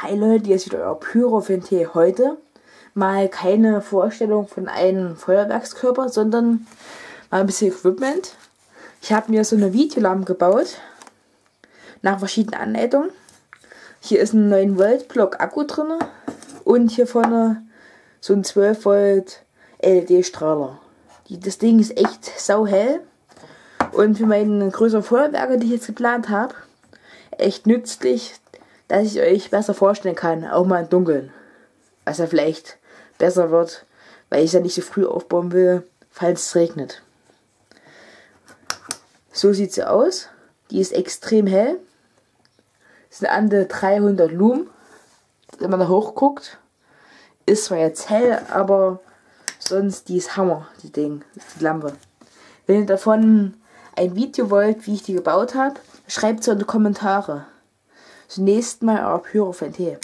Hi Leute, hier ist wieder euer Pyro-Fan-Tee. Heute mal keine Vorstellung von einem Feuerwerkskörper, sondern mal ein bisschen Equipment. Ich habe mir so eine Videolampe gebaut, nach verschiedenen Anleitungen. Hier ist ein 9 Volt Block Akku drin und hier vorne so ein 12 Volt LED-Strahler. Das Ding ist echt sauhell und für meine größeren Feuerwerke, die ich jetzt geplant habe, echt nützlich, dass ich euch besser vorstellen kann, auch mal im Dunkeln. Was ja vielleicht besser wird, weil ich es ja nicht so früh aufbauen will, falls es regnet. So sieht sie aus. Die ist extrem hell. Das sind an der 300 Lumen. Wenn man da hochguckt, ist zwar jetzt hell, aber sonst die ist Hammer, die Lampe. Wenn ihr davon ein Video wollt, wie ich die gebaut habe, schreibt es in die Kommentare. Zunächst mal euer Pyro-Fan-Tee.